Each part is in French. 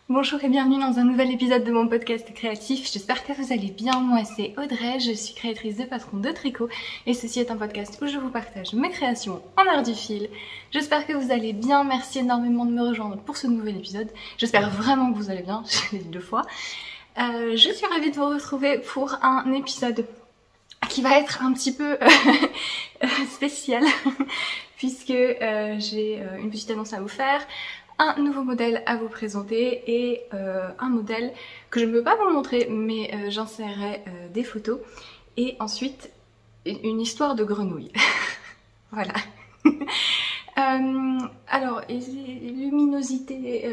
Bonjour et bienvenue dans un nouvel épisode de mon podcast créatif. J'espère que vous allez bien. Moi c'est Audrey, je suis créatrice de Patron de Tricot et ceci est un podcast où je vous partage mes créations en art du fil. J'espère que vous allez bien, merci énormément de me rejoindre pour ce nouvel épisode. J'espère vraiment que vous allez bien, je l'ai dit 2 fois. Je suis ravie de vous retrouver pour un épisode qui va être un petit peu spécial puisque j'ai une petite annonce à vous faire. Un nouveau modèle à vous présenter et un modèle que je ne peux pas vous montrer mais j'insérerai des photos et ensuite une histoire de grenouille. Voilà. Alors, luminosité,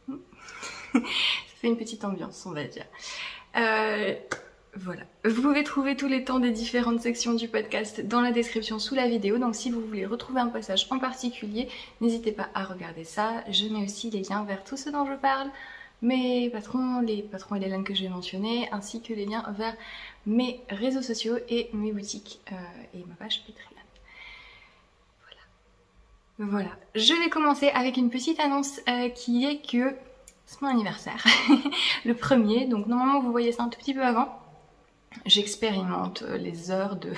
ça fait une petite ambiance on va dire. Voilà, vous pouvez trouver tous les temps des différentes sections du podcast dans la description sous la vidéo, donc si vous voulez retrouver un passage en particulier, n'hésitez pas à regarder ça. Je mets aussi les liens vers tout ce dont je parle, mes patrons, les patrons et les liens que j'ai mentionnés, ainsi que les liens vers mes réseaux sociaux et mes boutiques et ma page Patreon. Voilà, je vais commencer avec une petite annonce qui est que c'est mon anniversaire, le 1er, donc normalement vous voyez ça un tout petit peu avant. J'expérimente les heures de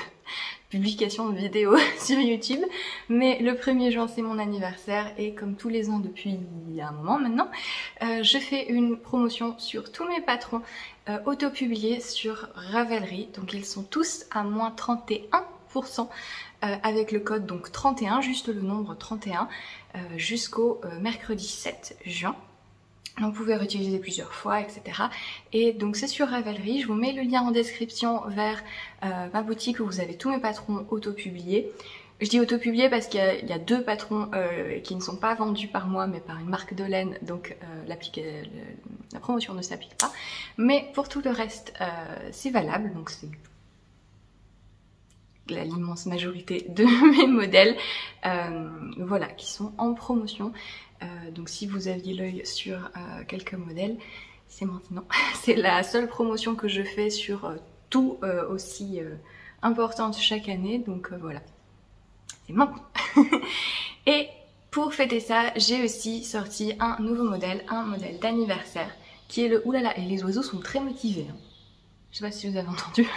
publication de vidéos sur YouTube, mais le 1er juin c'est mon anniversaire et comme tous les ans depuis un moment maintenant, je fais une promotion sur tous mes patrons auto-publiés sur Ravelry, donc ils sont tous à moins 31% avec le code donc 31, juste le nombre 31, jusqu'au mercredi 7 juin. Donc vous pouvez réutiliser plusieurs fois, etc. Et donc c'est sur Ravelry, je vous mets le lien en description vers ma boutique où vous avez tous mes patrons auto-publiés. Je dis auto-publiés parce qu'il y a 2 patrons qui ne sont pas vendus par moi mais par une marque de laine, donc la promotion ne s'applique pas. Mais pour tout le reste, c'est valable, donc c'est l'immense majorité de mes modèles voilà, qui sont en promotion. Donc si vous aviez l'œil sur quelques modèles, c'est maintenant. C'est la seule promotion que je fais sur tout aussi importante chaque année, donc voilà, c'est maintenant. Et pour fêter ça, j'ai aussi sorti un nouveau modèle, un modèle d'anniversaire, qui est le oulala, et les oiseaux sont très motivés, hein. Je sais pas si vous avez entendu,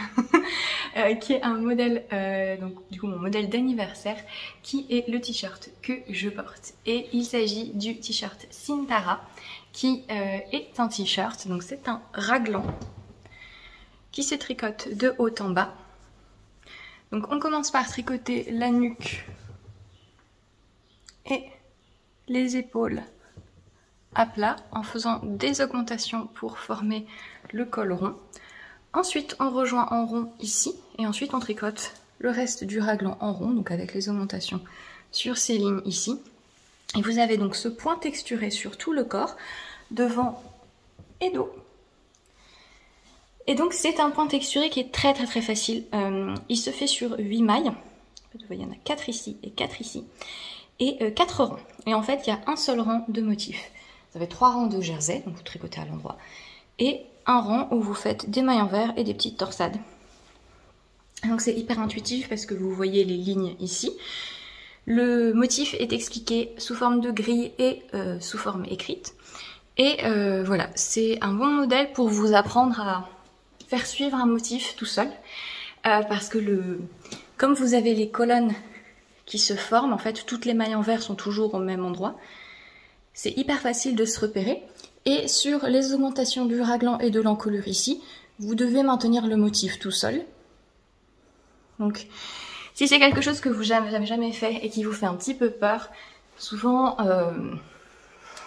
qui est un modèle, donc du coup mon modèle d'anniversaire, qui est le t-shirt que je porte. Et il s'agit du t-shirt Sintara, qui est un t-shirt, donc c'est un raglan, qui se tricote de haut en bas. Donc on commence par tricoter la nuque et les épaules à plat, en faisant des augmentations pour former le col rond. Ensuite, on rejoint en rond ici, et ensuite on tricote le reste du raglan en rond, donc avec les augmentations sur ces lignes ici. Et vous avez donc ce point texturé sur tout le corps, devant et dos. Et donc c'est un point texturé qui est très facile. Il se fait sur 8 mailles. En fait, vous voyez, il y en a 4 ici et 4 ici. Et 4 rangs. Et en fait, il y a un seul rang de motifs. Vous avez 3 rangs de jersey, donc vous tricotez à l'endroit. Et un rang où vous faites des mailles envers et des petites torsades. Donc c'est hyper intuitif parce que vous voyez les lignes ici. Le motif est expliqué sous forme de grille et sous forme écrite. Et voilà, c'est un bon modèle pour vous apprendre à faire suivre un motif tout seul. Parce que comme vous avez les colonnes qui se forment, en fait toutes les mailles envers sont toujours au même endroit. C'est hyper facile de se repérer. Et sur les augmentations du raglan et de l'encolure ici, vous devez maintenir le motif tout seul. Donc, si c'est quelque chose que vous n'avez jamais fait et qui vous fait un petit peu peur, souvent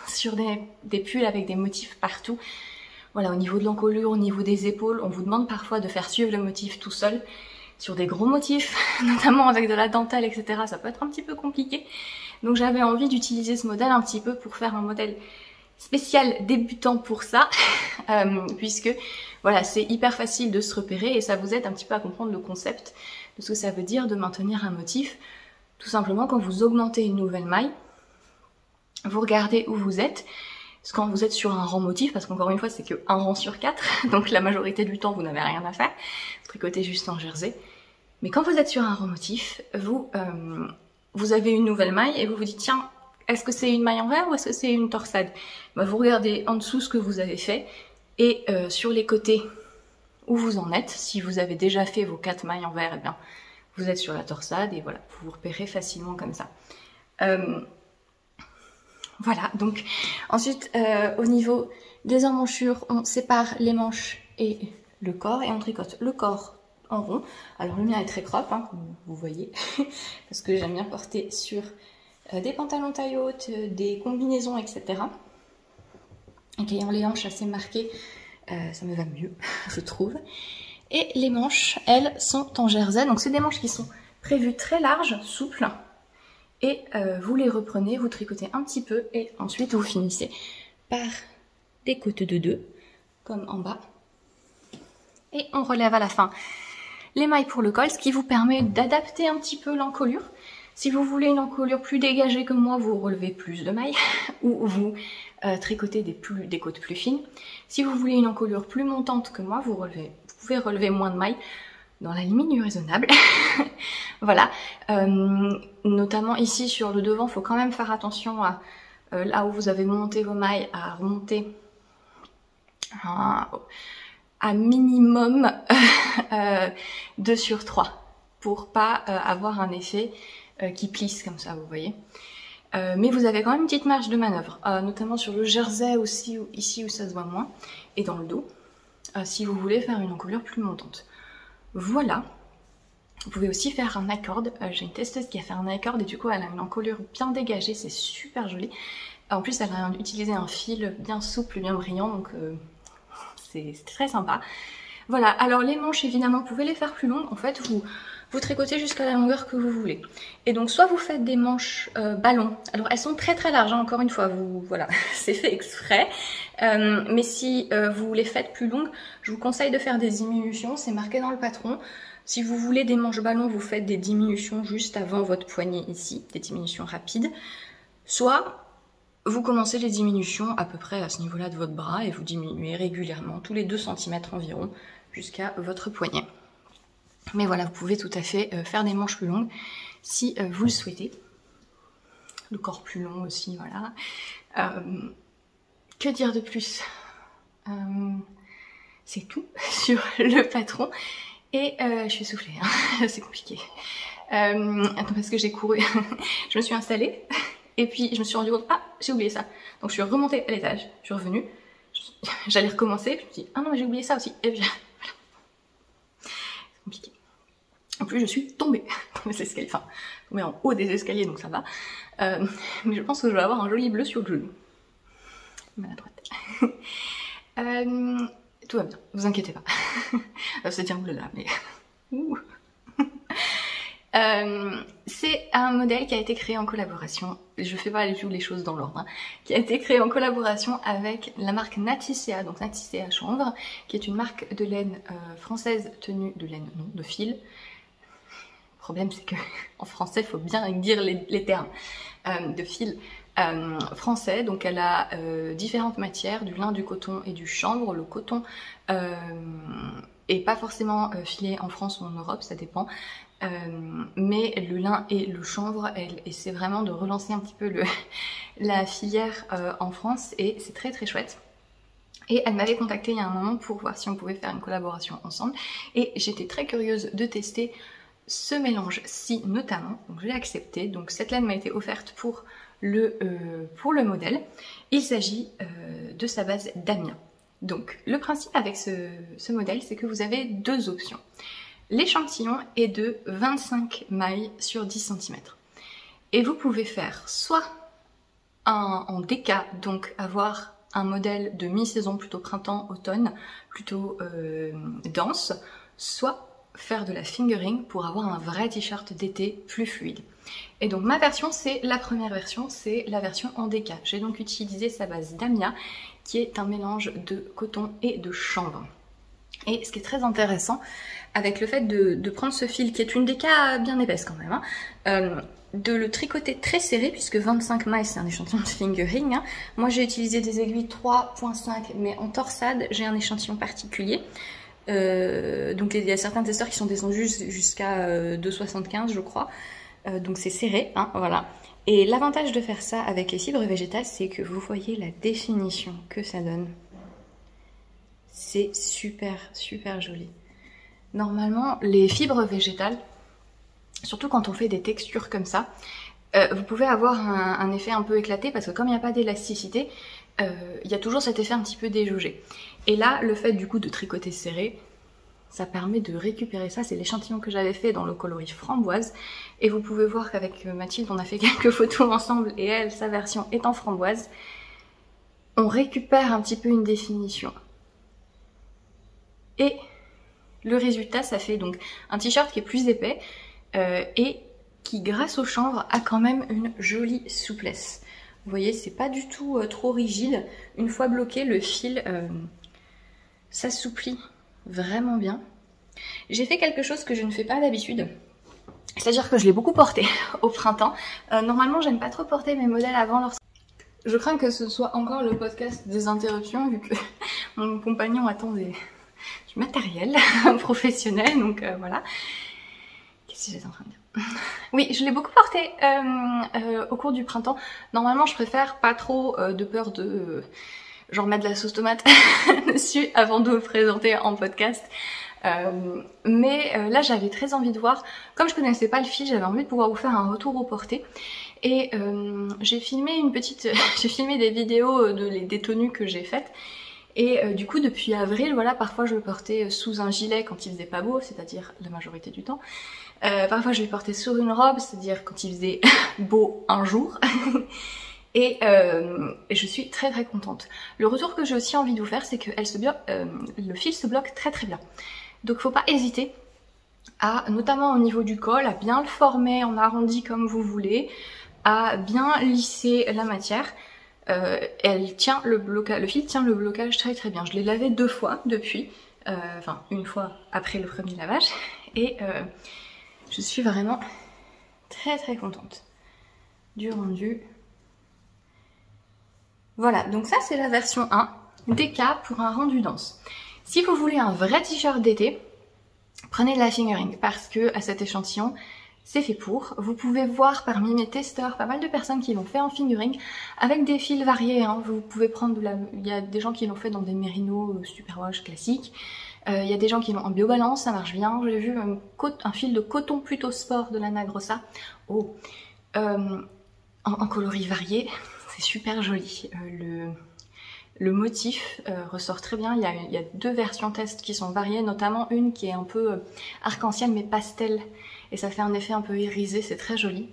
sur des pulls avec des motifs partout, voilà, au niveau de l'encolure, au niveau des épaules, on vous demande parfois de faire suivre le motif tout seul. Sur des gros motifs, notamment avec de la dentelle, etc., ça peut être un petit peu compliqué. Donc j'avais envie d'utiliser ce modèle un petit peu pour faire un modèle spécial débutant pour ça, puisque voilà, c'est hyper facile de se repérer et ça vous aide un petit peu à comprendre le concept de ce que ça veut dire de maintenir un motif. Tout simplement, quand vous augmentez une nouvelle maille, vous regardez où vous êtes, parce que quand vous êtes sur un rang motif, parce qu'encore une fois c'est que un rang sur 4, donc la majorité du temps vous n'avez rien à faire, vous tricotez juste en jersey, mais quand vous êtes sur un rang motif, vous avez une nouvelle maille et vous vous dites tiens, est-ce que c'est une maille envers ou est-ce que c'est une torsade? Bah, vous regardez en dessous ce que vous avez fait et sur les côtés où vous en êtes. Si vous avez déjà fait vos 4 mailles envers, eh bien, vous êtes sur la torsade et voilà, vous vous repérez facilement comme ça. Voilà, donc ensuite au niveau des emmanchures, on sépare les manches et le corps et on tricote le corps en rond. Alors le mien est très crop, hein, comme vous voyez, parce que j'aime bien porter sur des pantalons taille haute, des combinaisons, etc. Et qu'ayant les hanches assez marquées, ça me va mieux, je trouve. Et les manches, elles, sont en jersey, donc c'est des manches qui sont prévues très larges, souples. Et vous les reprenez, vous tricotez un petit peu et ensuite vous finissez par des côtes de 2, comme en bas. Et on relève à la fin les mailles pour le col, ce qui vous permet d'adapter un petit peu l'encolure. Si vous voulez une encolure plus dégagée que moi, vous relevez plus de mailles ou vous tricotez des côtes plus fines. Si vous voulez une encolure plus montante que moi, vous pouvez relever moins de mailles dans la limite du raisonnable. Voilà. Notamment ici sur le devant, il faut quand même faire attention à là où vous avez monté vos mailles, à remonter à minimum 2 sur 3 pour pas avoir un effet qui plisse comme ça, vous voyez. Mais vous avez quand même une petite marge de manœuvre, notamment sur le jersey aussi, ici où ça se voit moins, et dans le dos, si vous voulez faire une encolure plus montante. Voilà. Vous pouvez aussi faire un accord. J'ai une testeuse qui a fait un accord et du coup elle a une encolure bien dégagée, c'est super joli. En plus elle a utilisé un fil bien souple, bien brillant, donc c'est très sympa. Voilà, alors les manches évidemment vous pouvez les faire plus longues, en fait vous tricotez jusqu'à la longueur que vous voulez. Et donc soit vous faites des manches ballon, alors elles sont très très larges, hein, encore une fois, voilà, c'est fait exprès. Mais si vous les faites plus longues, je vous conseille de faire des diminutions, c'est marqué dans le patron. Si vous voulez des manches ballon, vous faites des diminutions juste avant votre poignet ici, des diminutions rapides. Soit vous commencez les diminutions à peu près à ce niveau-là de votre bras et vous diminuez régulièrement, tous les 2 cm environ, jusqu'à votre poignet. Mais voilà, vous pouvez tout à fait faire des manches plus longues si vous le souhaitez. Le corps plus long aussi, voilà. Que dire de plus? C'est tout sur le patron. Et je suis essoufflée, hein. C'est compliqué. Attends, parce que j'ai couru, je me suis installée, et puis je me suis rendu compte, ah, j'ai oublié ça. Donc je suis remontée à l'étage, je suis revenue, j'allais recommencer, je me suis dit, ah non, mais j'ai oublié ça aussi. Et puis voilà. C'est compliqué. En plus, je suis tombée dans les escaliers, enfin, tombée en haut des escaliers, donc ça va. Mais je pense que je vais avoir un joli bleu sur le genou. Maladroite. Tout va bien, vous inquiétez pas. C'est dire bleu là, mais... c'est un modèle qui a été créé en collaboration, je fais pas les choses dans l'ordre, hein, qui a été créé en collaboration avec la marque Naticea, donc Naticea Chanvre, qui est une marque de laine française tenue de laine, non, de fil. Le problème c'est que en français il faut bien dire les termes de fil. Français, donc elle a différentes matières, du lin, du coton et du chanvre. Le coton est pas forcément filé en France ou en Europe, ça dépend, mais le lin et le chanvre, elle essaie vraiment de relancer un petit peu la filière en France et c'est très très chouette. Et elle m'avait contacté il y a un moment pour voir si on pouvait faire une collaboration ensemble et j'étais très curieuse de tester ce mélange-ci notamment, donc j'ai accepté. Donc cette laine m'a été offerte pour le modèle. Il s'agit de sa base Damia. Donc le principe avec ce modèle, c'est que vous avez 2 options. L'échantillon est de 25 mailles sur 10 cm. Et vous pouvez faire soit en déca, donc avoir un modèle de mi-saison, plutôt printemps-automne, plutôt dense, soit faire de la fingering pour avoir un vrai t-shirt d'été plus fluide. Et donc ma version, c'est la première version, c'est la version en déca. J'ai donc utilisé sa base Damia, qui est un mélange de coton et de chanvre. Et ce qui est très intéressant avec le fait de prendre ce fil, qui est une déca bien épaisse quand même, hein, de le tricoter très serré, puisque 25 mailles c'est un échantillon de fingering, hein. Moi j'ai utilisé des aiguilles 3.5, mais en torsade j'ai un échantillon particulier. Donc il y a certains testeurs qui sont descendus jusqu'à 2,75 je crois, donc c'est serré, hein, voilà. Et l'avantage de faire ça avec les fibres végétales, c'est que vous voyez la définition que ça donne. C'est super, super joli. Normalement, les fibres végétales, surtout quand on fait des textures comme ça, vous pouvez avoir un effet un peu éclaté parce que comme il n'y a pas d'élasticité, il y a toujours cet effet un petit peu déjaugé. Et là, le fait du coup de tricoter serré, ça permet de récupérer ça. C'est l'échantillon que j'avais fait dans le coloris framboise. Et vous pouvez voir qu'avec Mathilde, on a fait quelques photos ensemble et elle, sa version est en framboise. On récupère un petit peu une définition. Et le résultat, ça fait donc un t-shirt qui est plus épais et qui, grâce au chanvre, a quand même une jolie souplesse. Vous voyez, c'est pas du tout trop rigide. Une fois bloqué, le fil s'assouplit vraiment bien. J'ai fait quelque chose que je ne fais pas d'habitude. C'est-à-dire que je l'ai beaucoup porté au printemps. Normalement, j'aime pas trop porter mes modèles avant leur... Je crains que ce soit encore le podcast des interruptions, vu que mon compagnon attend du matériel professionnel, donc voilà. Qu'est-ce que j'étais en train de dire? Oui, je l'ai beaucoup porté au cours du printemps. Normalement, je préfère pas trop de peur de genre mettre de la sauce tomate dessus avant de vous présenter en podcast. Mais là, j'avais très envie de voir. Comme je connaissais pas le fil, j'avais envie de pouvoir vous faire un retour au porté. Et j'ai filmé j'ai filmé des vidéos des tenues que j'ai faites. Et du coup, depuis avril, voilà, parfois je le portais sous un gilet quand il faisait pas beau, c'est-à-dire la majorité du temps. Parfois je le portais sur une robe, c'est-à-dire quand il faisait beau un jour. Et je suis très très contente. Le retour que j'ai aussi envie de vous faire, c'est que le fil se bloque très très bien. Donc faut pas hésiter à, notamment au niveau du col, à bien le former en arrondi comme vous voulez, à bien lisser la matière. Le fil tient le blocage très très bien. Je l'ai lavé 2 fois depuis, enfin une fois après le premier lavage, et je suis vraiment très très contente du rendu. Voilà, donc ça c'est la version 1, DK pour un rendu dense. Si vous voulez un vrai t-shirt d'été, prenez de la fingering parce que à cet échantillon, c'est fait pour. Vous pouvez voir parmi mes testeurs pas mal de personnes qui l'ont fait en fingering avec des fils variés. Hein. Vous pouvez prendre il y a des gens qui l'ont fait dans des mérinos superwash classiques. Il y a des gens qui l'ont en biobalance, ça marche bien. J'ai vu un fil de coton plutôt sport de Lana Grossa. Oh, en coloris variés, c'est super joli. Le motif ressort très bien. Il y a 2 versions test qui sont variées, notamment une qui est un peu arc-en-ciel mais pastel. Et ça fait un effet un peu irisé, c'est très joli.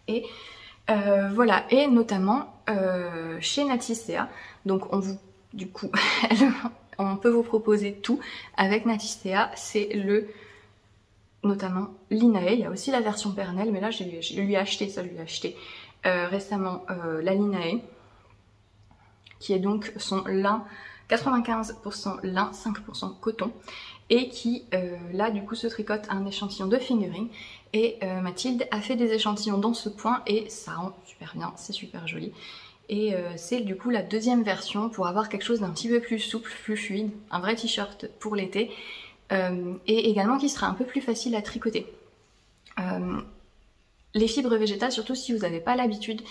Et voilà, et notamment chez Natistea, donc du coup, on peut vous proposer tout avec Natistea, c'est notamment l'Inae, il y a aussi la version Pernel, mais là je lui ai acheté récemment la Linae, qui est donc son lin, 95% lin, 5% coton, et qui là du coup se tricote un échantillon de fingering. Et Mathilde a fait des échantillons dans ce point et ça rend super bien, c'est super joli. Et c'est du coup la 2e version pour avoir quelque chose d'un petit peu plus souple, plus fluide, un vrai t-shirt pour l'été, et également qui sera un peu plus facile à tricoter. Les fibres végétales, surtout si vous n'avez pas l'habitude,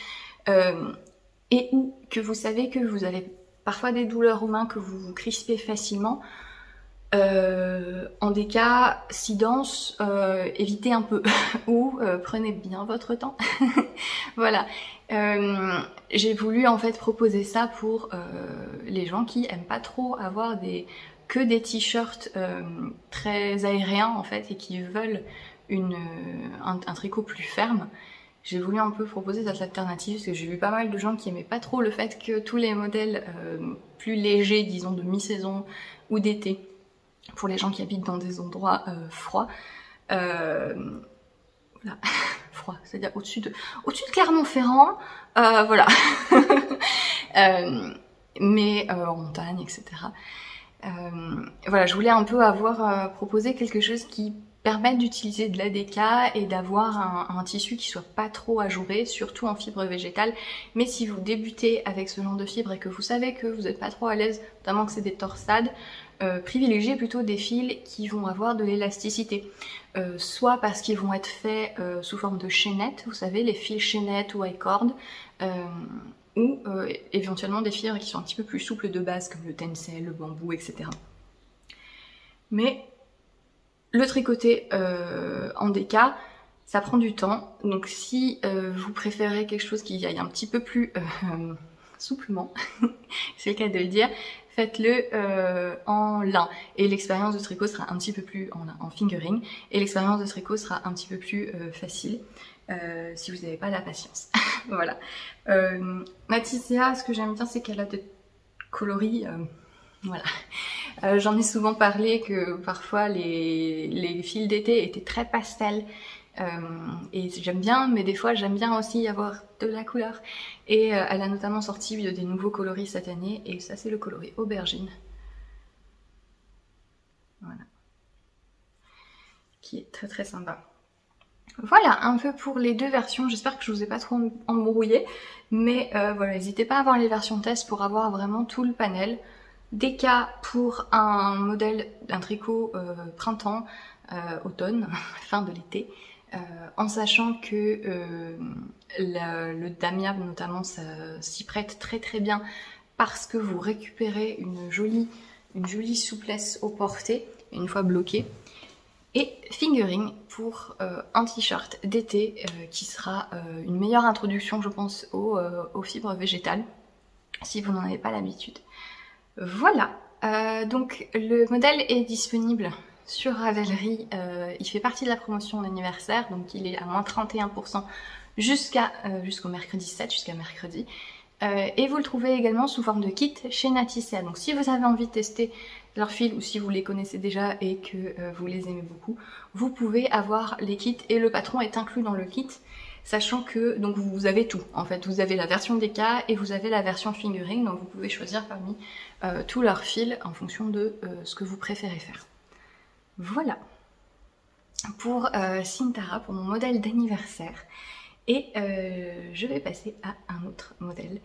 et ou que vous savez que vous avez parfois des douleurs aux mains, que vous vous crispez facilement, en des cas si denses, évitez un peu ou prenez bien votre temps. Voilà, j'ai voulu en fait proposer ça pour les gens qui aiment pas trop avoir que des t-shirts très aériens en fait et qui veulent un tricot plus ferme. J'ai voulu un peu proposer cette alternative parce que j'ai vu pas mal de gens qui aimaient pas trop le fait que tous les modèles plus légers, disons de mi-saison ou d'été, pour les gens qui habitent dans des endroits froids, voilà, froid, c'est-à-dire au-dessus de Clermont-Ferrand, voilà, mais en montagne, etc. Voilà, je voulais un peu proposer quelque chose qui permettre d'utiliser de l'ADK et d'avoir un tissu qui soit pas trop ajouré, surtout en fibre végétale. Mais si vous débutez avec ce genre de fibre et que vous savez que vous n'êtes pas trop à l'aise, notamment que c'est des torsades, privilégiez plutôt des fils qui vont avoir de l'élasticité. Soit parce qu'ils vont être faits sous forme de chaînettes, vous savez, les fils chaînettes ou high cord, ou éventuellement des fibres qui sont un petit peu plus souples de base, comme le tencel, le bambou, etc. Mais le tricoter en DK, ça prend du temps, donc si vous préférez quelque chose qui aille un petit peu plus souplement, c'est le cas de le dire, faites-le en lin. Et l'expérience de tricot sera un petit peu plus en fingering, et l'expérience de tricot sera un petit peu plus facile si vous n'avez pas la patience. Voilà. Matissea, ce que j'aime bien, c'est qu'elle a des coloris. Voilà. J'en ai souvent parlé que parfois les fils d'été étaient très pastels. Et j'aime bien, mais des fois j'aime bien aussi avoir de la couleur. Et elle a notamment sorti des nouveaux coloris cette année, et ça c'est le coloris aubergine. Voilà. Qui est très très sympa. Voilà un peu pour les deux versions, j'espère que je vous ai pas trop embrouillé, mais voilà, n'hésitez pas à voir les versions test pour avoir vraiment tout le panel. DK pour un modèle d'un tricot printemps, automne, fin de l'été, en sachant que le damier notamment s'y prête très très bien parce que vous récupérez une jolie souplesse au porté une fois bloqué. Et fingering pour un t-shirt d'été qui sera une meilleure introduction je pense aux fibres végétales si vous n'en avez pas l'habitude. Voilà, donc le modèle est disponible sur Ravelry, il fait partie de la promotion d'anniversaire, donc il est à moins 31% jusqu'au mercredi 7, jusqu'à mercredi. Et vous le trouvez également sous forme de kit chez Natissea. Donc si vous avez envie de tester leurs fils ou si vous les connaissez déjà et que vous les aimez beaucoup, vous pouvez avoir les kits et le patron est inclus dans le kit. Sachant que donc vous avez tout, en fait, vous avez la version DK et vous avez la version fingering, donc vous pouvez choisir parmi tous leurs fils en fonction de ce que vous préférez faire. Voilà pour Sintara, pour mon modèle d'anniversaire. Et je vais passer à un autre modèle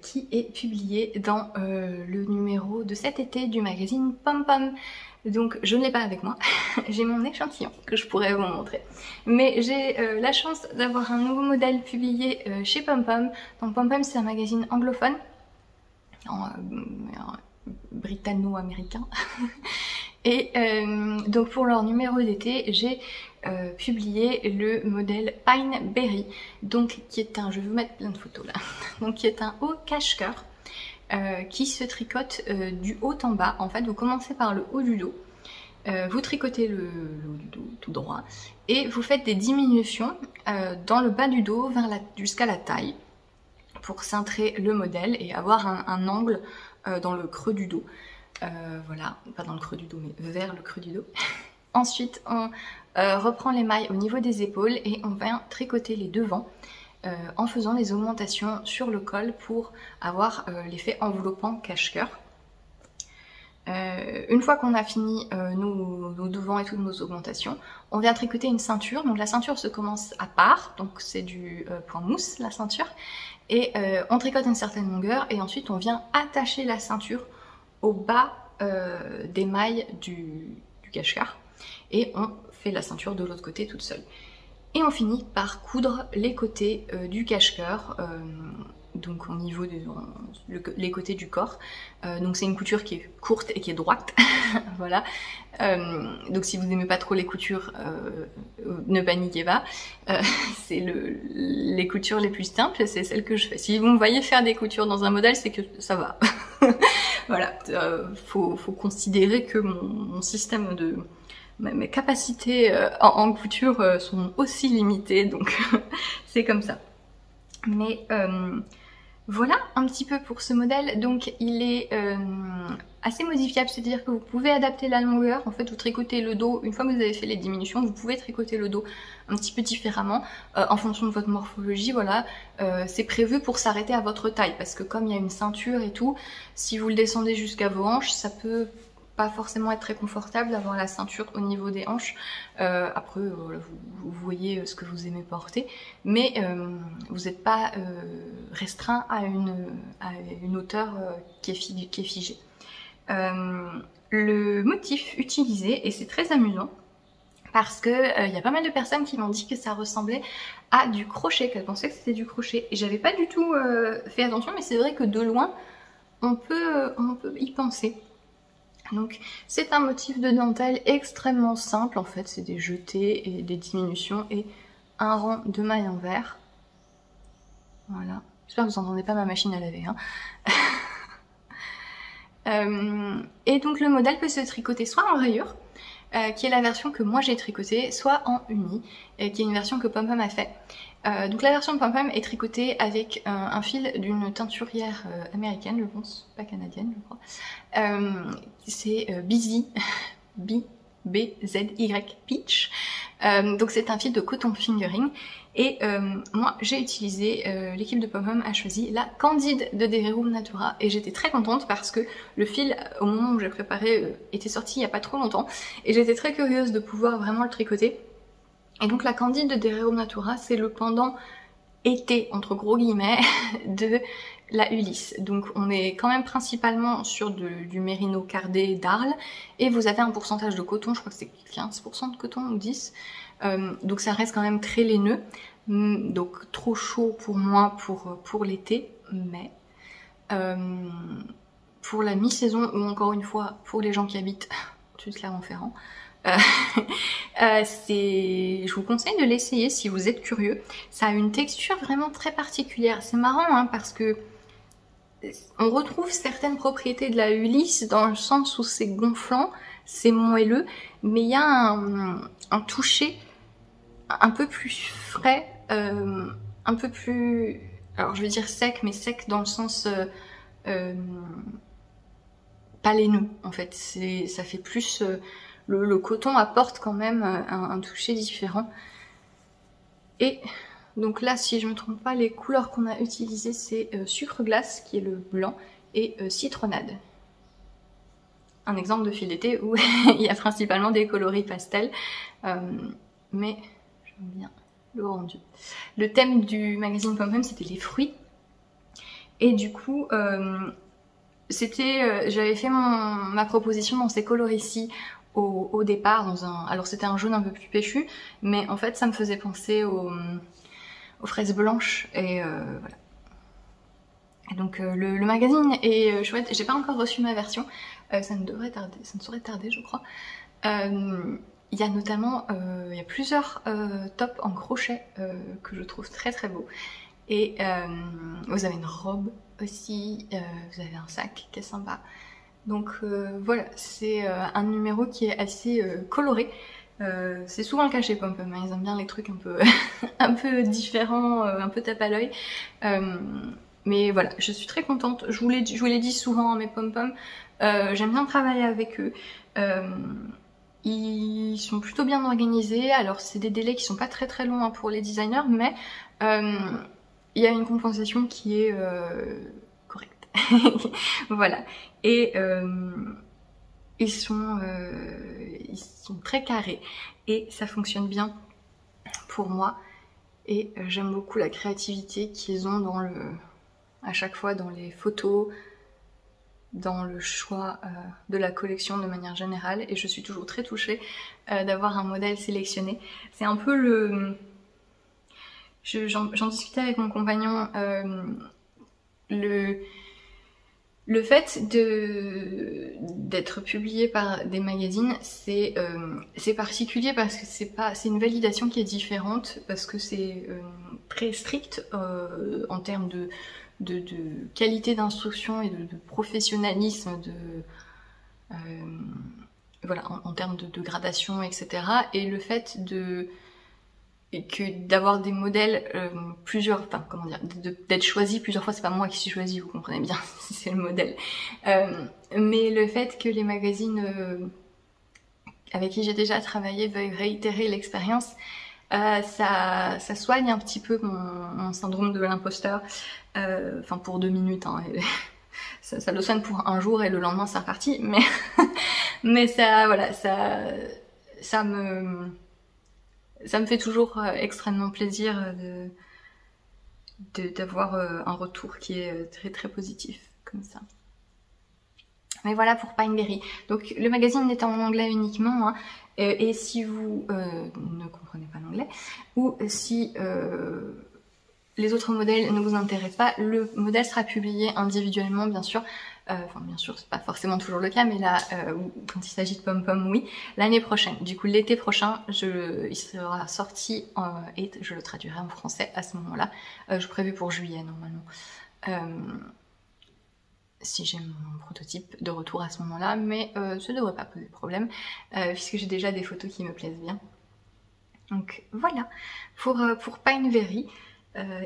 qui est publié dans le numéro de cet été du magazine Pom Pom. Donc je ne l'ai pas avec moi, j'ai mon échantillon que je pourrais vous montrer. Mais j'ai la chance d'avoir un nouveau modèle publié chez Pom Pom. Donc Pom Pom c'est un magazine anglophone, britanno-américain. Et donc pour leur numéro d'été, j'ai publié le modèle Pine Berry, donc qui est un, je vais vous mettre plein de photos là, donc qui est un haut cache-cœur qui se tricote du haut en bas. En fait, vous commencez par le haut du dos, vous tricotez le haut du dos tout droit et vous faites des diminutions dans le bas du dos jusqu'à la taille pour cintrer le modèle et avoir un angle dans le creux du dos. Voilà, pas dans le creux du dos mais vers le creux du dos. Ensuite on reprend les mailles au niveau des épaules et on va tricoter les devants en faisant les augmentations sur le col pour avoir l'effet enveloppant cache-cœur. Une fois qu'on a fini nos devants et toutes nos augmentations, on vient tricoter une ceinture. Donc la ceinture se commence à part, donc c'est du point mousse la ceinture, et on tricote une certaine longueur et ensuite on vient attacher la ceinture au bas des mailles du cache-cœur et on fait la ceinture de l'autre côté toute seule. Et on finit par coudre les côtés du cache-cœur, donc au niveau les côtés du corps. Donc c'est une couture qui est courte et qui est droite, voilà. Donc si vous n'aimez pas trop les coutures, ne paniquez pas. C'est les coutures les plus simples, c'est celles que je fais. Si vous me voyez faire des coutures dans un modèle, c'est que ça va. Voilà, faut considérer que mon système de... Mes capacités en couture sont aussi limitées, donc c'est comme ça. Mais voilà un petit peu pour ce modèle. Donc il est assez modifiable, c'est-à-dire que vous pouvez adapter la longueur. En fait, vous tricotez le dos, une fois que vous avez fait les diminutions, vous pouvez tricoter le dos un petit peu différemment en fonction de votre morphologie. Voilà, c'est prévu pour s'arrêter à votre taille, parce que comme il y a une ceinture et tout, si vous le descendez jusqu'à vos hanches, ça peut pas forcément être très confortable d'avoir la ceinture au niveau des hanches. Après, voilà, vous voyez ce que vous aimez porter, mais vous n'êtes pas restreint à une hauteur qui est figée. Le motif utilisé, et c'est très amusant, parce que y a pas mal de personnes qui m'ont dit que ça ressemblait à du crochet, qu'elles pensaient que c'était du crochet. Et j'avais pas du tout fait attention, mais c'est vrai que de loin, on peut y penser. Donc c'est un motif de dentelle extrêmement simple en fait, c'est des jetés et des diminutions et un rang de mailles en vert. Voilà, j'espère que vous n'entendez pas ma machine à laver. Et donc le modèle peut se tricoter soit en rayure, qui est la version que moi j'ai tricotée, soit en uni, qui est une version que Pom Pom a fait. Donc la version de Pom Pom est tricotée avec un fil d'une teinturière américaine, je pense, pas canadienne je crois. C'est Busy, B-Z-Y Peach. Donc c'est un fil de coton fingering. Et moi j'ai utilisé, l'équipe de Pom Pom a choisi la Candide de Dererum Natura. Et j'étais très contente parce que le fil, au moment où j'ai préparé, était sorti il n'y a pas trop longtemps. Et j'étais très curieuse de pouvoir vraiment le tricoter. Et donc la Candide de Dererum Natura, c'est le pendant été, entre gros guillemets, de la Ulysse. Donc on est quand même principalement sur du mérino cardé d'Arles. Et vous avez un pourcentage de coton, je crois que c'est 15% de coton ou 10%. Donc ça reste quand même très laineux. Donc trop chaud pour moi pour l'été. Mais pour la mi-saison, ou encore une fois pour les gens qui habitent au-dessus de Clermont-Ferrand, je vous conseille de l'essayer si vous êtes curieux. Ça a une texture vraiment très particulière. C'est marrant hein, parce que on retrouve certaines propriétés de la Ulysse dans le sens où c'est gonflant, c'est moelleux, mais il y a un toucher un peu plus frais, un peu plus, alors je vais dire sec, mais sec dans le sens pas laineux en fait. Ça fait plus le coton apporte quand même un toucher différent. Et donc là, si je me trompe pas, les couleurs qu'on a utilisées, c'est sucre glace, qui est le blanc, et citronnade. Un exemple de fil d'été où il y a principalement des coloris pastels, mais j'aime bien le rendu. Le thème du magazine Pom Pom, c'était les fruits. Et du coup, j'avais fait ma proposition dans ces coloris-ci au départ, alors c'était un jaune un peu plus péchu, mais en fait ça me faisait penser aux fraises blanches, et voilà. Et donc le magazine est chouette, j'ai pas encore reçu ma version, ça ne saurait tarder je crois. Il y a notamment il y a plusieurs tops en crochet que je trouve très très beaux. Et vous avez une robe aussi, vous avez un sac qui est sympa. Donc voilà, c'est un numéro qui est assez coloré. C'est souvent le cas chez Pom Pom, hein. Ils aiment bien les trucs un peu, un peu différents, un peu tape à l'œil. Mais voilà, je suis très contente. Je vous l'ai dit souvent à mes Pom Pom, j'aime bien travailler avec eux. Ils sont plutôt bien organisés. Alors c'est des délais qui sont pas très longs hein, pour les designers, mais il y a une compensation qui est correcte. Voilà. Et ils sont très carrés et ça fonctionne bien pour moi. Et j'aime beaucoup la créativité qu'ils ont à chaque fois dans les photos, dans le choix de la collection de manière générale. Et je suis toujours très touchée d'avoir un modèle sélectionné. C'est un peu j'en discutais avec mon compagnon, le fait d'être publié par des magazines, c'est particulier parce que c'est une validation qui est différente, parce que c'est très strict en termes de qualité d'instruction et de professionnalisme, voilà, en termes de gradation, etc. Et le fait d'avoir des modèles d'être choisi plusieurs fois, c'est pas moi qui suis choisi, vous comprenez bien, c'est le modèle. Mais le fait que les magazines avec qui j'ai déjà travaillé veuillent réitérer l'expérience, ça soigne un petit peu mon syndrome de l'imposteur, pour 2 minutes, hein, ça le soigne pour un jour et le lendemain c'est reparti, mais Mais ça, voilà, ça me fait toujours extrêmement plaisir d'avoir un retour qui est très très positif comme ça. Mais voilà pour Pineberry. Donc le magazine est en anglais uniquement, hein, et si vous ne comprenez pas l'anglais, ou si les autres modèles ne vous intéressent pas, le modèle sera publié individuellement, bien sûr. Enfin, bien sûr, c'est pas forcément toujours le cas, mais là, quand il s'agit de Pom Pom, oui, l'année prochaine. Du coup, l'été prochain, il sera sorti et je le traduirai en français à ce moment-là. Je prévu pour juillet, normalement. Si j'ai mon prototype de retour à ce moment-là, mais ça ne devrait pas poser de problème, puisque j'ai déjà des photos qui me plaisent bien. Donc voilà, pour Pineberry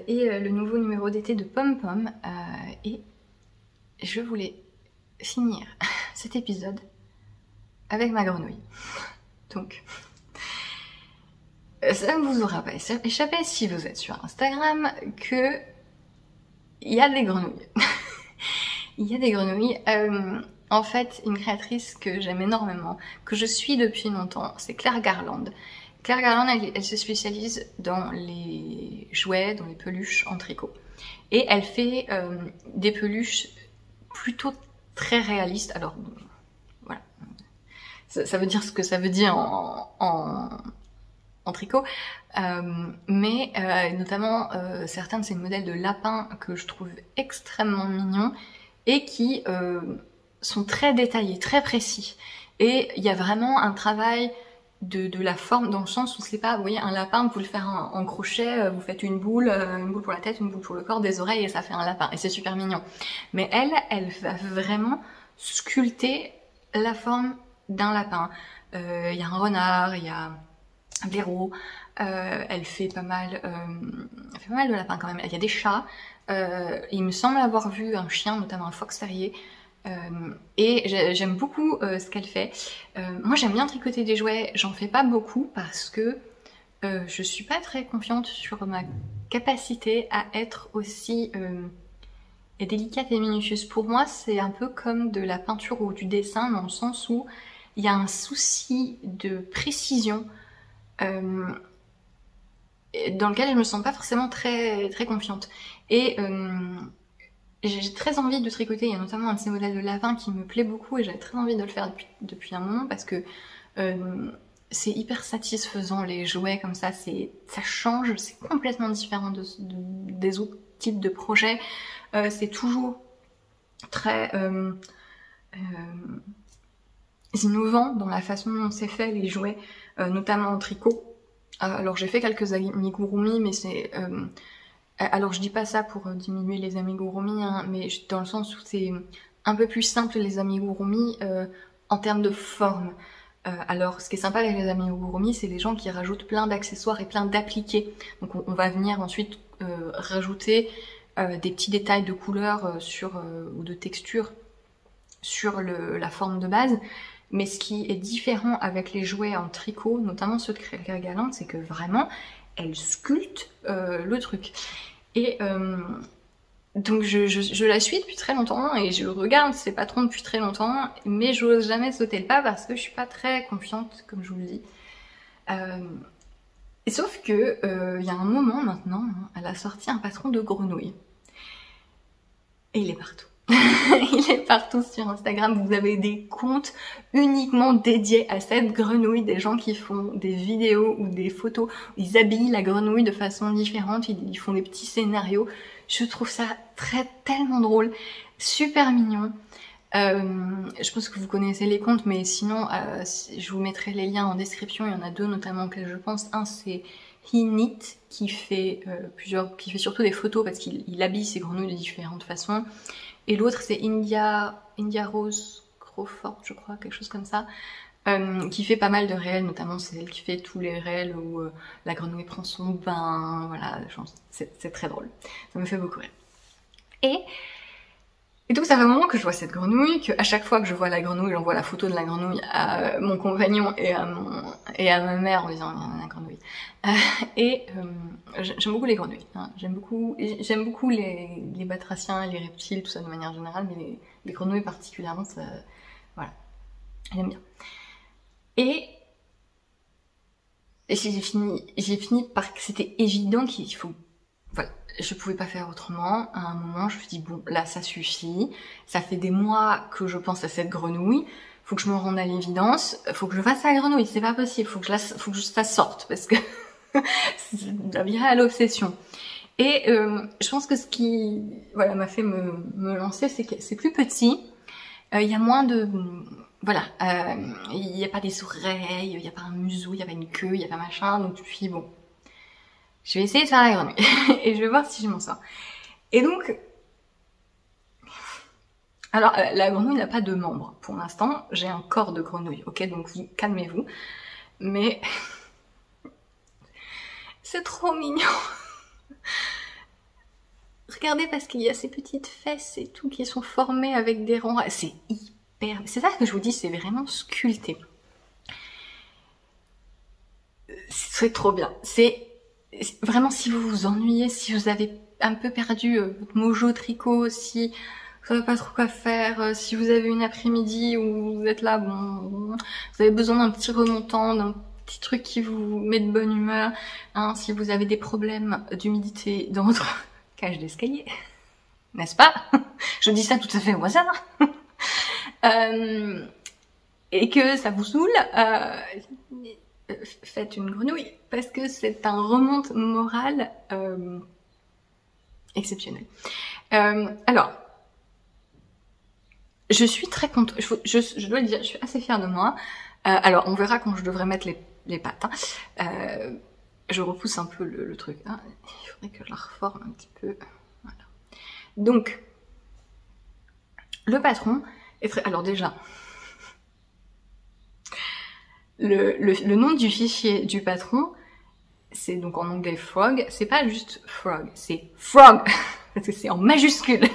et le nouveau numéro d'été de Pom Pom, et je voulais finir cet épisode avec ma grenouille. Donc, ça ne vous aura pas échappé si vous êtes sur Instagram que il y a des grenouilles. Il y a des grenouilles. En fait, une créatrice que j'aime énormément, que je suis depuis longtemps, c'est Claire Garland. Claire Garland, elle se spécialise dans les jouets, dans les peluches en tricot. Et elle fait des peluches plutôt très réalistes. Alors, voilà. Ça veut dire ce que ça veut dire en tricot. Mais notamment certains de ces modèles de lapins que je trouve extrêmement mignons et qui sont très détaillés, très précis. Et il y a vraiment un travail de la forme dans le sens où c'est pas, vous voyez, un lapin, vous pouvez le faire en crochet, vous faites une boule pour la tête, une boule pour le corps, des oreilles et ça fait un lapin. Et c'est super mignon. Mais elle va vraiment sculpter la forme d'un lapin. Il y a un renard, il y a un blaireau, elle fait pas mal de lapins quand même. Il y a des chats. Il me semble avoir vu un chien, notamment un fox terrier. Et j'aime beaucoup ce qu'elle fait. Moi j'aime bien tricoter des jouets, j'en fais pas beaucoup parce que je suis pas très confiante sur ma capacité à être aussi délicate et minutieuse. Pour moi c'est un peu comme de la peinture ou du dessin dans le sens où il y a un souci de précision dans lequel je me sens pas forcément très, très confiante. Et j'ai très envie de tricoter, il y a notamment un de ces modèles de lapin qui me plaît beaucoup et j'avais très envie de le faire depuis un moment parce que c'est hyper satisfaisant les jouets comme ça, ça change, c'est complètement différent des autres types de projets, c'est toujours très innovant dans la façon dont c'est fait les jouets, notamment en tricot. Alors j'ai fait quelques amigurumi mais c'est... alors je dis pas ça pour diminuer les amigurumi, hein, mais dans le sens où c'est un peu plus simple les amigurumi en termes de forme. Alors ce qui est sympa avec les amigurumi, c'est les gens qui rajoutent plein d'accessoires et plein d'appliqués. Donc on va venir ensuite rajouter des petits détails de couleur ou de texture sur la forme de base. Mais ce qui est différent avec les jouets en tricot, notamment ceux de Claire Garland, c'est que vraiment elle sculpte le truc. Et donc je la suis depuis très longtemps et je regarde ses patrons depuis très longtemps, mais j'ose jamais sauter le pas parce que je suis pas très confiante, comme je vous le dis. Et sauf que il y a un moment maintenant, elle a sorti un patron de grenouille. Et il est partout. Il est partout sur Instagram, vous avez des comptes uniquement dédiés à cette grenouille, des gens qui font des vidéos ou des photos, ils habillent la grenouille de façon différente, ils font des petits scénarios. Je trouve ça tellement drôle, super mignon. Je pense que vous connaissez les comptes, mais sinon je vous mettrai les liens en description. Il y en a deux notamment auxquels je pense. Un c'est He-Knit qui fait surtout des photos parce qu'il habille ses grenouilles de différentes façons. Et l'autre c'est India Rose Crawford, je crois, quelque chose comme ça, qui fait pas mal de réels, notamment c'est elle qui fait tous les réels où la grenouille prend son bain, voilà, c'est très drôle, ça me fait beaucoup rire. Et donc ça fait un moment que je vois cette grenouille, qu'à chaque fois que je vois la grenouille, j'envoie la photo de la grenouille à mon compagnon et à ma mère en disant il y a la grenouille. J'aime beaucoup les grenouilles, hein. J'aime beaucoup les batraciens, les reptiles, tout ça de manière générale, mais les grenouilles particulièrement, ça, voilà. J'aime bien. Et j'ai fini par que c'était évident qu'il faut... Voilà, je pouvais pas faire autrement. À un moment, je me suis dit, bon, là, ça suffit. Ça fait des mois que je pense à cette grenouille. Faut que je me rende à l'évidence. Faut que je fasse la grenouille. C'est pas possible. Faut que ça sorte parce que ça virait à l'obsession. Et je pense que ce qui voilà, m'a fait me lancer, c'est que c'est plus petit. Il y a moins de... Voilà, il n'y a pas des oreilles, il n'y a pas un museau, il n'y a pas une queue, il n'y a pas machin. Donc je me suis dit, bon, je vais essayer de faire la grenouille. Et je vais voir si je m'en sors. Et donc... Alors, la grenouille n'a pas de membres. Pour l'instant, j'ai un corps de grenouille. Ok, donc calmez-vous. Mais... c'est trop mignon. Regardez, parce qu'il y a ces petites fesses et tout qui sont formées avec des ronds. C'est hyper... C'est ça que je vous dis, c'est vraiment sculpté. C'est trop bien. C'est vraiment, si vous vous ennuyez, si vous avez un peu perdu votre mojo tricot, si vous savez pas trop quoi faire, si vous avez une après-midi où vous êtes là, bon, vous avez besoin d'un petit remontant, d'un petit truc qui vous met de bonne humeur, hein, si vous avez des problèmes d'humidité dans votre cage d'escalier, n'est-ce pas? Je dis ça tout à fait au hasard. Et que ça vous saoule, faites une grenouille, parce que c'est un remonte moral exceptionnel. Alors, je suis très contente, je dois le dire, je suis assez fière de moi. Alors, on verra quand je devrais mettre les pattes. Hein. Je repousse un peu le truc. Hein. Il faudrait que je la reforme un petit peu. Voilà. Donc, le patron est très... Alors déjà, le nom du fichier du patron, c'est donc en anglais frog, c'est pas juste frog, c'est frog, parce que c'est en majuscule.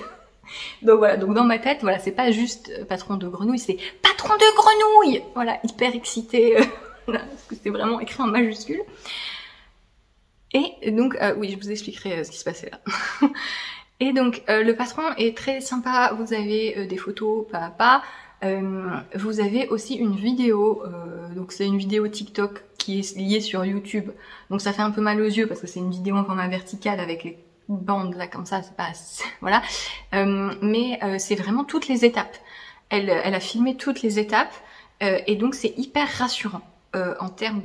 Donc voilà, donc dans ma tête, voilà, c'est pas juste patron de grenouille, c'est patron de grenouille. Voilà, hyper excité, voilà, parce que c'est vraiment écrit en majuscule. Et donc, oui, je vous expliquerai ce qui se passait là. Et donc, le patron est très sympa, vous avez des photos, pas. Vous avez aussi une vidéo, donc c'est une vidéo TikTok qui est liée sur YouTube. Donc ça fait un peu mal aux yeux parce que c'est une vidéo en format vertical avec les bandes là comme ça, c'est pas... Voilà. Mais c'est vraiment toutes les étapes. Elle a filmé toutes les étapes et donc c'est hyper rassurant en termes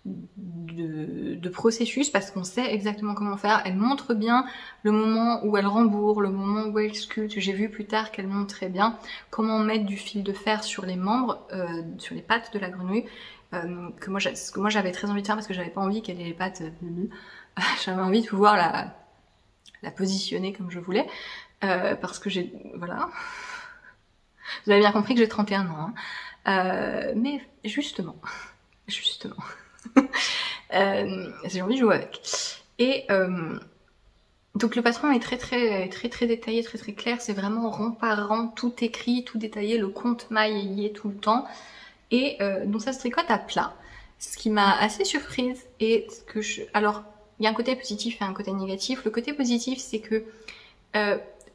de processus parce qu'on sait exactement comment faire. Elle montre bien le moment où elle rembourre, le moment où elle sculpte. J'ai vu plus tard qu'elle montrait bien comment mettre du fil de fer sur les membres, sur les pattes de la grenouille, que moi j'avais très envie de faire parce que j'avais pas envie qu'elle ait les pattes j'avais envie de pouvoir la positionner comme je voulais parce que j'ai... Voilà. Vous avez bien compris que j'ai 31 ans. Hein. Mais justement... j'ai envie de jouer avec. Et donc le patron est très détaillé, très clair. C'est vraiment rang par rang, tout écrit, tout détaillé. Le compte maille y est tout le temps. Et donc ça se tricote à plat. Ce qui m'a assez surprise et ce que alors il y a un côté positif et un côté négatif. Le côté positif, c'est que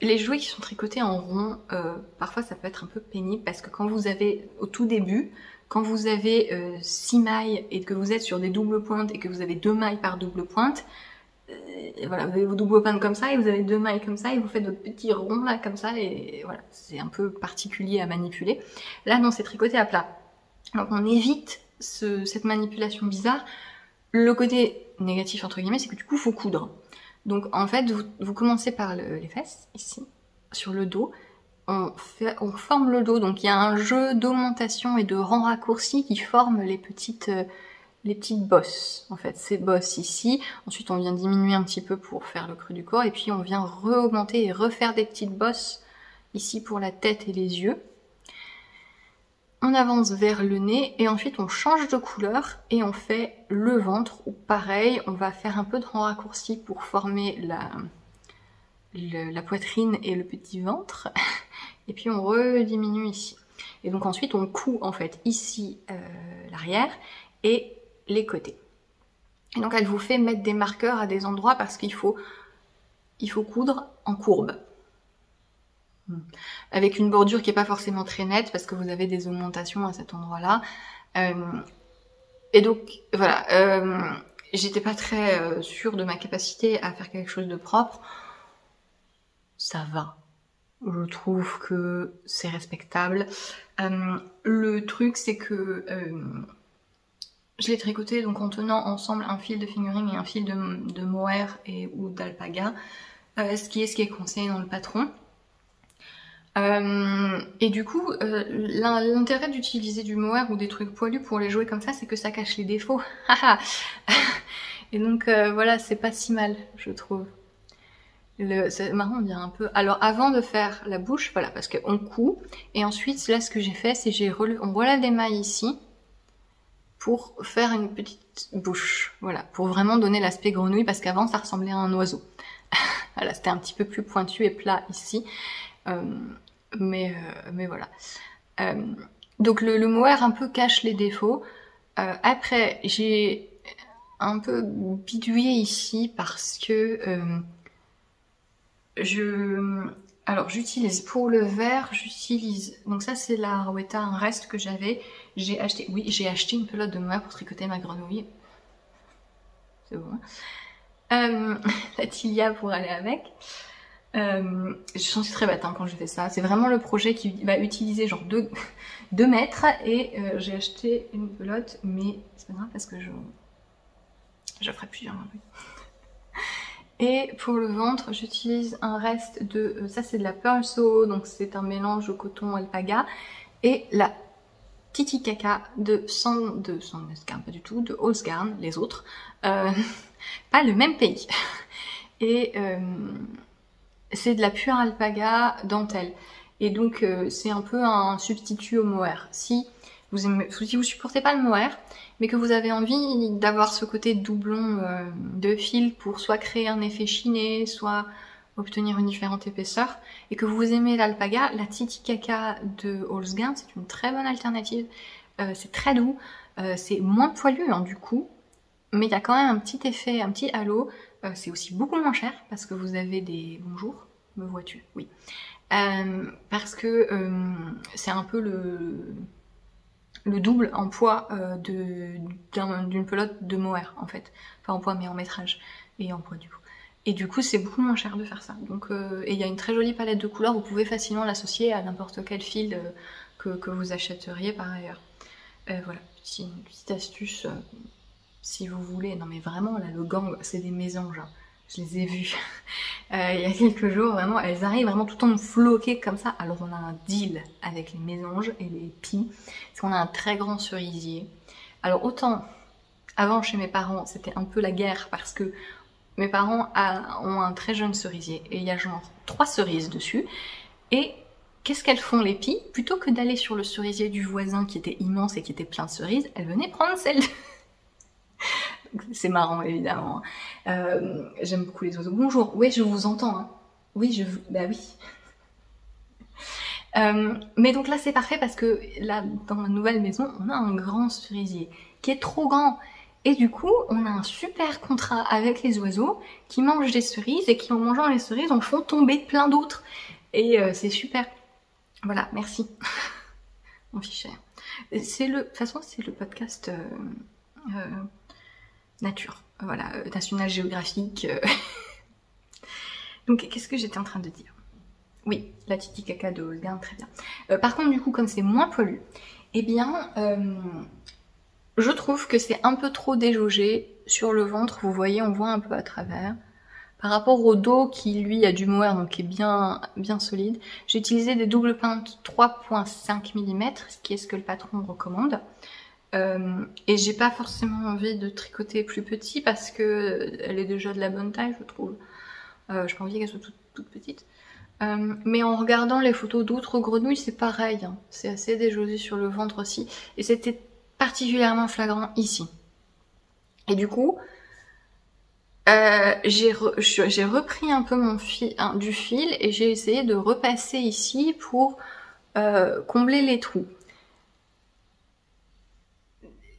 les jouets qui sont tricotés en rond, parfois ça peut être un peu pénible parce que quand vous avez au tout début, quand vous avez 6 mailles et que vous êtes sur des doubles pointes et que vous avez 2 mailles par double pointe, voilà, vous avez vos doubles pointes comme ça et vous avez 2 mailles comme ça et vous faites votre petit rond là comme ça et voilà, c'est un peu particulier à manipuler. Là non, c'est tricoté à plat. Donc on évite cette manipulation bizarre. Le côté négatif entre guillemets, c'est que du coup faut coudre. Donc en fait, vous commencez par les fesses, ici, sur le dos. On forme le dos, donc il y a un jeu d'augmentation et de rangs raccourcis qui forment les petites bosses. En fait, ces bosses ici. Ensuite, on vient diminuer un petit peu pour faire le creux du corps. Et puis, on vient re-augmenter et refaire des petites bosses ici pour la tête et les yeux. On avance vers le nez et ensuite on change de couleur et on fait le ventre où pareil, on va faire un peu de rang raccourci pour former la poitrine et le petit ventre et puis on rediminue ici. Et donc ensuite on coud en fait ici l'arrière et les côtés. Et donc elle vous fait mettre des marqueurs à des endroits parce qu'il faut coudre en courbe. avec une bordure qui est pas forcément très nette parce que vous avez des augmentations à cet endroit-là. Et donc voilà, j'étais pas très sûre de ma capacité à faire quelque chose de propre. Ça va. Je trouve que c'est respectable. Le truc, c'est que je l'ai tricoté donc en tenant ensemble un fil de fingering et un fil de mohair ou d'alpaga, ce qui est conseillé dans le patron. Et du coup, l'intérêt d'utiliser du mohair ou des trucs poilus pour les jouer comme ça, c'est que ça cache les défauts. Et donc voilà, c'est pas si mal, je trouve. C'est marrant, on dirait un peu. Alors avant de faire la bouche, voilà, parce qu'on coud, et ensuite là ce que j'ai fait, c'est on relève les mailles ici pour faire une petite bouche, voilà, pour vraiment donner l'aspect grenouille, parce qu'avant ça ressemblait à un oiseau. Voilà, c'était un petit peu plus pointu et plat ici, mais voilà. Donc le mohair un peu cache les défauts. Après j'ai un peu bidouillé ici parce que alors j'utilise pour le vert, donc ça c'est la Rowetta, un reste que j'avais. J'ai acheté une pelote de mohair pour tricoter ma grenouille. C'est bon. La Tilia pour aller avec. Je suis très bête quand je fais ça. C'est vraiment le projet qui va utiliser genre 2 mètres et j'ai acheté une pelote, mais c'est pas grave parce que je ferai plusieurs. Et pour le ventre, j'utilise un reste de... ça c'est de la Pearl Soho, donc c'est un mélange de coton alpaga. Et la Titi Caca de Sandnesgarn, pas du tout, de Holzgarn, les autres. Pas le même pays. Et c'est de la pure alpaga dentelle. Et donc c'est un peu un substitut au mohair. Si vous supportez pas le mohair, mais que vous avez envie d'avoir ce côté doublon de fil pour soit créer un effet chiné, soit obtenir une différente épaisseur, et que vous aimez l'alpaga, la Titi Caca de Holzgarn, c'est une très bonne alternative. C'est très doux, c'est moins poilu du coup, mais il y a quand même un petit effet, un petit halo. C'est aussi beaucoup moins cher parce que vous avez des... Bonjour, me vois-tu? Oui. Parce que c'est un peu le double en poids d'une pelote de mohair en fait. Enfin en poids mais en métrage et en poids du coup. Et du coup c'est beaucoup moins cher de faire ça. Donc et il y a une très jolie palette de couleurs, vous pouvez facilement l'associer à n'importe quel fil que vous achèteriez par ailleurs. Voilà, une petite astuce si vous voulez. Non mais vraiment là le gang c'est des mésanges. Je les ai vus il y a quelques jours, vraiment, elles arrivent vraiment tout le temps floquées comme ça. Alors on a un deal avec les mésanges et les pies, parce qu'on a un très grand cerisier. Alors autant, avant chez mes parents, c'était un peu la guerre, parce que mes parents ont un très jeune cerisier, et il y a genre 3 cerises dessus, et qu'est-ce qu'elles font les pies? Plutôt que d'aller sur le cerisier du voisin qui était immense et qui était plein de cerises, elles venaient prendre celle C'est marrant, évidemment. J'aime beaucoup les oiseaux. Bonjour, oui, je vous entends. Hein. Oui, bah oui. Mais donc là, c'est parfait parce que là, dans ma nouvelle maison, on a un grand cerisier qui est trop grand. Et du coup, on a un super contrat avec les oiseaux qui mangent des cerises et qui, en mangeant les cerises, en font tomber plein d'autres. Et c'est super. Voilà, merci. Mon fichier. De toute façon, c'est le podcast... nature, voilà, National Geographic. Donc qu'est-ce que j'étais en train de dire? Oui, la Titi Caca de Holzgarn, très bien. Par contre du coup comme c'est moins poilu, eh bien je trouve que c'est un peu trop déjaugé sur le ventre, vous voyez, on voit un peu à travers. Par rapport au dos qui lui a du mohair, donc qui est bien solide, j'ai utilisé des doubles pintes 3,5 mm, ce qui est ce que le patron recommande. Et j'ai pas forcément envie de tricoter plus petit parce que elle est déjà de la bonne taille, je trouve. J'ai pas envie qu'elle soit toute petite. Mais en regardant les photos d'autres grenouilles, c'est pareil. Hein. C'est assez déjaussé sur le ventre aussi. Et c'était particulièrement flagrant ici. Et du coup, j'ai repris un peu du fil et j'ai essayé de repasser ici pour combler les trous.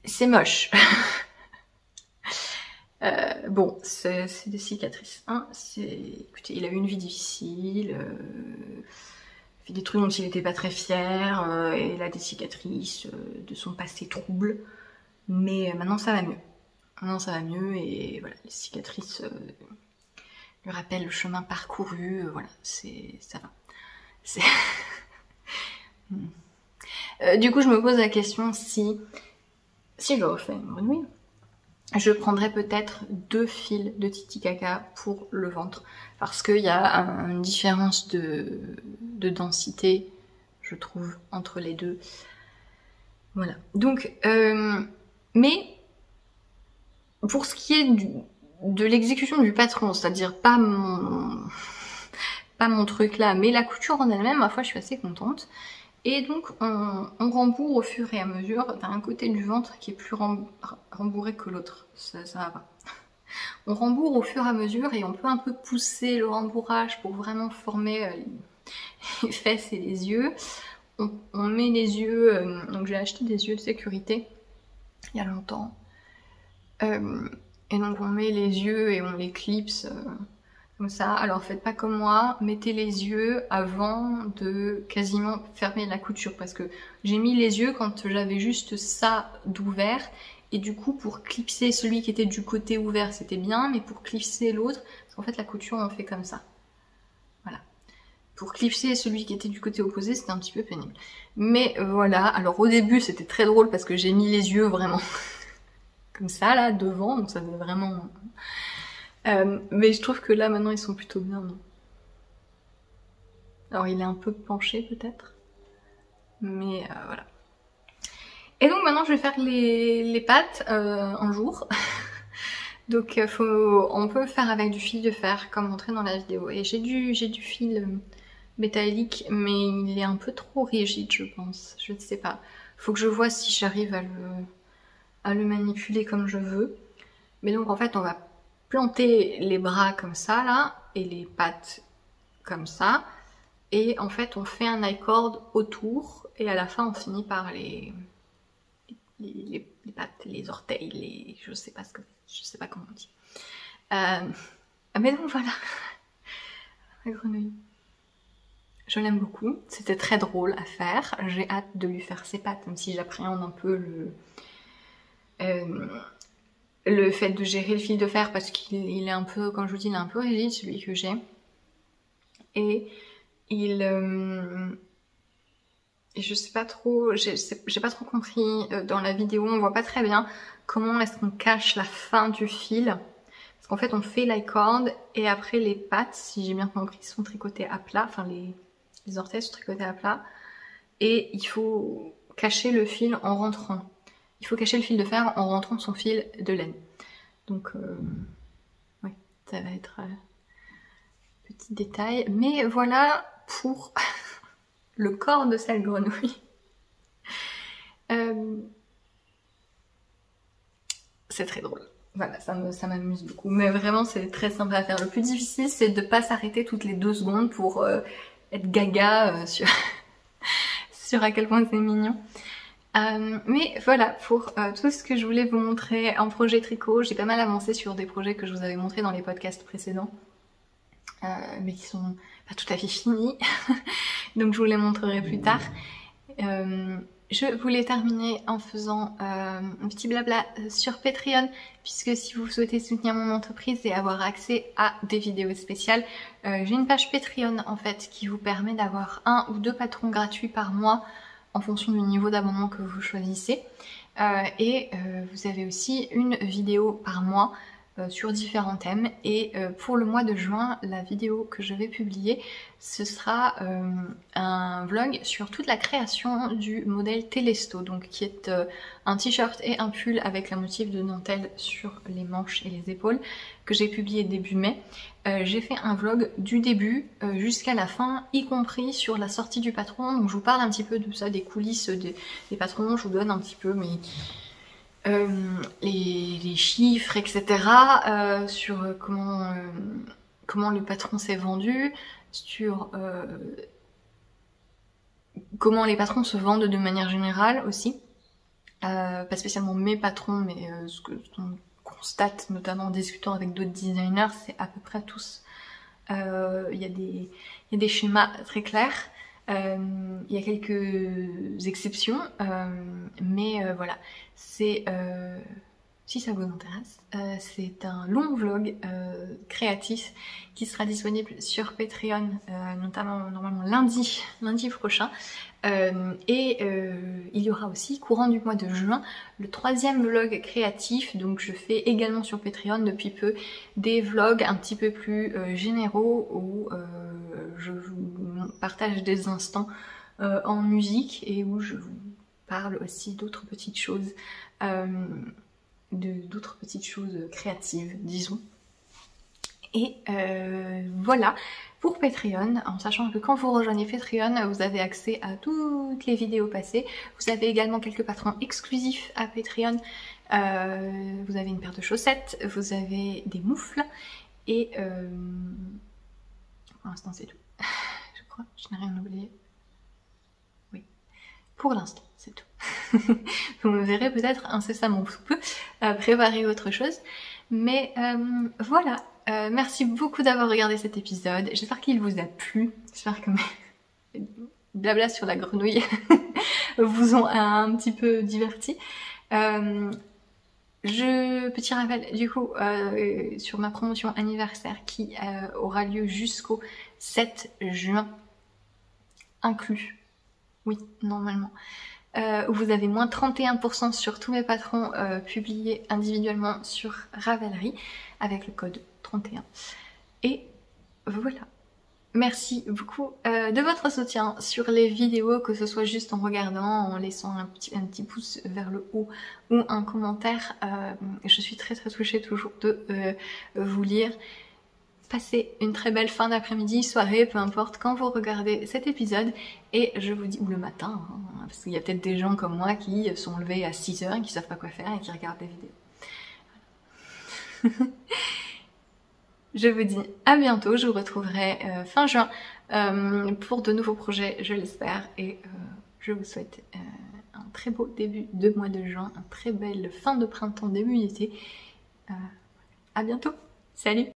C'est moche. Bon, c'est des cicatrices. Hein. Écoutez, il a eu une vie difficile. fait des trucs dont il n'était pas très fier, et il a des cicatrices de son passé trouble. Mais maintenant ça va mieux. Maintenant ça va mieux et voilà, les cicatrices lui rappellent le chemin parcouru, voilà, ça va. Du coup je me pose la question si je refais une grenouille, je prendrais peut-être 2 fils de Titicaca pour le ventre, parce qu'il y a une différence de densité, je trouve, entre les deux. Voilà. Donc, mais pour ce qui est de l'exécution du patron, c'est-à-dire pas mon truc là, mais la couture en elle-même, ma foi, je suis assez contente. Et donc, on rembourre au fur et à mesure. T'as un côté du ventre qui est plus rembourré que l'autre. Ça va pas. On rembourre au fur et à mesure et on peut un peu pousser le rembourrage pour vraiment former les fesses et les yeux. On met les yeux... donc j'ai acheté des yeux de sécurité il y a longtemps. Et donc on met les yeux et on les clipse... comme ça, alors faites pas comme moi, mettez les yeux avant de quasiment fermer la couture, parce que j'ai mis les yeux quand j'avais juste ça d'ouvert, et du coup pour clipser celui qui était du côté ouvert c'était bien, mais pour clipser l'autre, parce qu'en fait la couture on fait comme ça, voilà. Pour clipser celui qui était du côté opposé c'était un petit peu pénible. Mais voilà, alors au début c'était très drôle parce que j'ai mis les yeux vraiment comme ça là, devant, donc ça faisait vraiment... mais je trouve que là maintenant ils sont plutôt bien, non? Alors il est un peu penché peut-être, mais voilà. Et donc maintenant je vais faire les pattes un jour. Donc on peut faire avec du fil de fer comme montré dans la vidéo. Et j'ai du fil métallique, mais il est un peu trop rigide je pense. Je ne sais pas. Faut que je vois si j'arrive à le manipuler comme je veux. Mais donc en fait on va planter les bras comme ça là et les pattes comme ça, et en fait on fait un I-cord autour et à la fin on finit par les pattes, les orteils, je sais pas comment on dit. Mais donc voilà, la grenouille. Je l'aime beaucoup, c'était très drôle à faire, j'ai hâte de lui faire ses pattes, même si j'appréhende un peu le fait de gérer le fil de fer, parce qu'il est un peu, comme je vous dis, il est un peu rigide celui que j'ai. Et je sais pas trop, j'ai pas trop compris dans la vidéo, on voit pas très bien comment est-ce qu'on cache la fin du fil. Parce qu'en fait on fait l'I-cord et après les pattes, si j'ai bien compris, sont tricotées à plat, enfin les orteils sont tricotés à plat. Et il faut cacher le fil en rentrant. Il faut cacher le fil de fer en rentrant son fil de laine. Donc, oui, ça va être petit détail. Mais voilà pour le corps de cette grenouille. C'est très drôle. Voilà, ça m'amuse beaucoup. Mais vraiment, c'est très sympa à faire. Le plus difficile, c'est de ne pas s'arrêter toutes les 2 secondes pour être gaga sur, sur à quel point c'est mignon. Mais voilà pour tout ce que je voulais vous montrer en projet tricot. J'ai pas mal avancé sur des projets que je vous avais montrés dans les podcasts précédents, mais qui sont pas tout à fait finis, donc je vous les montrerai plus tard. Je voulais terminer en faisant un petit blabla sur Patreon, puisque si vous souhaitez soutenir mon entreprise et avoir accès à des vidéos spéciales, j'ai une page Patreon en fait qui vous permet d'avoir 1 ou 2 patrons gratuits par mois en fonction du niveau d'abonnement que vous choisissez. Et vous avez aussi une vidéo par mois sur différents thèmes. Et pour le mois de juin, la vidéo que je vais publier, ce sera un vlog sur toute la création du modèle Telesto, donc qui est un t-shirt et un pull avec un motif de dentelle sur les manches et les épaules, que j'ai publié début mai. J'ai fait un vlog du début jusqu'à la fin, y compris sur la sortie du patron. Donc je vous parle un petit peu de ça, des coulisses des patrons, je vous donne un petit peu les chiffres, etc. Sur comment le patron s'est vendu, sur comment les patrons se vendent de manière générale aussi. Pas spécialement mes patrons, mais ce qu'on constate notamment en discutant avec d'autres designers, c'est à peu près tous. Il y a des schémas très clairs. Il y a quelques exceptions, mais voilà, c'est... si ça vous intéresse, c'est un long vlog créatif qui sera disponible sur Patreon, notamment normalement lundi prochain. Il y aura aussi, courant du mois de juin, le 3e vlog créatif. Donc je fais également sur Patreon depuis peu des vlogs un petit peu plus généraux où je vous partage des instants en musique et où je vous parle aussi d'autres petites choses. D'autres petites choses créatives, disons. Et voilà pour Patreon, en sachant que quand vous rejoignez Patreon, vous avez accès à toutes les vidéos passées. Vous avez également quelques patrons exclusifs à Patreon. Vous avez une paire de chaussettes, vous avez des moufles et pour l'instant c'est tout. Je crois, je n'ai rien oublié. Oui, pour l'instant c'est tout. Vous me verrez peut-être incessamment sous peu préparer autre chose. Mais voilà, merci beaucoup d'avoir regardé cet épisode. J'espère qu'il vous a plu. J'espère que mes blabla sur la grenouille vous ont un petit peu diverti. Petit rappel du coup sur ma promotion anniversaire qui aura lieu jusqu'au 7 juin inclus. Oui, normalement. Vous avez moins 31% sur tous mes patrons publiés individuellement sur Ravelry avec le code 31. Et voilà. Merci beaucoup de votre soutien sur les vidéos, que ce soit juste en regardant, en laissant un petit pouce vers le haut ou un commentaire. Je suis très touchée toujours de vous lire. Passez une très belle fin d'après-midi, soirée, peu importe quand vous regardez cet épisode. Et je vous dis, ou le matin, hein, parce qu'il y a peut-être des gens comme moi qui sont levés à 6 h et qui savent pas quoi faire et qui regardent des vidéos. Je vous dis à bientôt, je vous retrouverai fin juin pour de nouveaux projets, je l'espère. Et je vous souhaite un très beau début de mois de juin, une très belle fin de printemps, début d'été. À bientôt, salut!